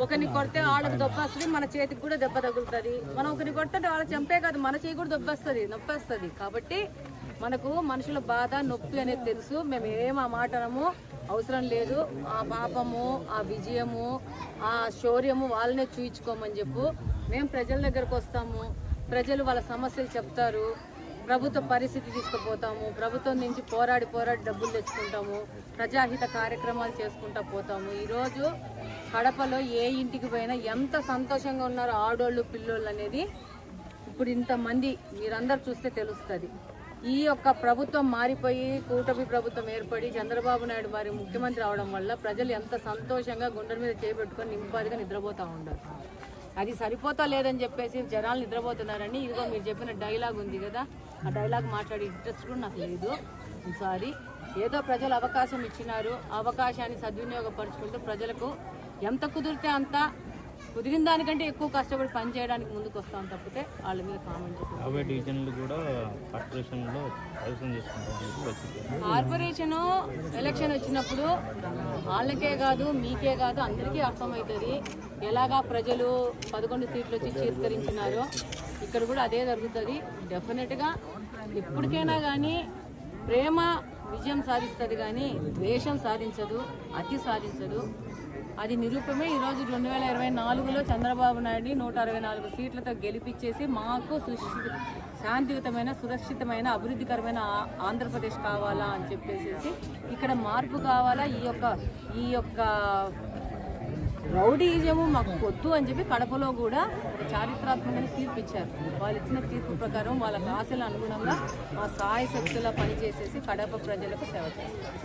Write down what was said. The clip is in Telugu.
ఒకరిని కొడితే వాళ్ళకి దెబ్బ వస్తుంది, మన చేతికి కూడా దెబ్బ తగులుతుంది. మనం ఒకరిని కొడితే వాళ్ళకి చంపే కాదు, మన చేయి కూడా నొప్పి వస్తుంది. కాబట్టి మనకు మనుషుల బాధ నొప్పి అనేది తెలుసు. మేము ఏం ఆ మాట అనము, అవసరం లేదు. ఆ పాపము, ఆ విజయము, ఆ శౌర్యము వాళ్ళనే చూయించుకోమని చెప్పు. మేము ప్రజల దగ్గరకు వస్తాము, ప్రజలు వాళ్ళ సమస్యలు చెప్తారు, ప్రభుత్వ పరిస్థితి తీసుకుపోతాము, ప్రభుత్వం నుంచి పోరాడి డబ్బులు తెచ్చుకుంటాము, ప్రజాహిత కార్యక్రమాలు చేసుకుంటా పోతాము. ఈరోజు కడపలో ఏ ఇంటికి పోయినా ఎంత సంతోషంగా ఉన్నారో ఆడోళ్ళు పిల్లోళ్ళు అనేది ఇప్పుడు ఇంతమంది మీరందరూ చూస్తే తెలుస్తుంది. ఈ యొక్క ప్రభుత్వం మారిపోయి కూటమి ప్రభుత్వం ఏర్పడి చంద్రబాబు నాయుడు మరి ముఖ్యమంత్రి అవడం వల్ల ప్రజలు ఎంత సంతోషంగా గుండెల మీద చేపెట్టుకొని నింపాదిగా నిద్రపోతూ ఉంటారు. అది సరిపోతా లేదని చెప్పేసి జనాలు నిద్రపోతున్నారని ఇదిగో మీరు చెప్పిన డైలాగ్ ఉంది కదా, ఆ డైలాగ్ మాట్లాడే ఇంట్రెస్ట్ కూడా నాకు లేదు. సారీ, ఏదో ప్రజలు అవకాశం ఇచ్చినారు, అవకాశాన్ని సద్వినియోగపరుచుకుంటూ ప్రజలకు ఎంత కుదిరితే అంత, కుదిరిన దానికంటే ఎక్కువ కష్టపడి పనిచేయడానికి ముందుకు వస్తాం తప్పితే వాళ్ళ మీద కామెంట్ కార్పొరేషన్ ఎలక్షన్ వచ్చినప్పుడు వాళ్ళకే కాదు మీకే కాదు అందరికీ అర్థమవుతుంది ఎలాగా ప్రజలు 11 సీట్లు వచ్చి చీత్కరించినారో. ఇక్కడ కూడా అదే జరుగుతుంది. డెఫినెట్గా ఎప్పటికైనా కానీ ప్రేమ విజయం సాధిస్తుంది కానీ ద్వేషం సాధించదు, అతి సాధించదు. అది నిరూపమే. ఈరోజు 2024లో చంద్రబాబు నాయుడిని 164 సీట్లతో గెలిపించేసి మాకు శాంతియుతమైన, సురక్షితమైన, అభివృద్ధికరమైన ఆంధ్రప్రదేశ్ కావాలా అని చెప్పేసి ఇక్కడ మార్పు కావాలా, ఈ యొక్క రౌడీజము మాకు వద్దు అని చెప్పి కడపలో కూడా ఒక చారిత్రాత్మకంగా తీర్పు ఇచ్చారు. వాళ్ళు ఇచ్చిన తీర్పు ప్రకారం వాళ్ళ ఆశల అనుగుణంగా మా సాయ శక్తుల పనిచేసేసి కడప ప్రజలకు సేవ చేస్తారు.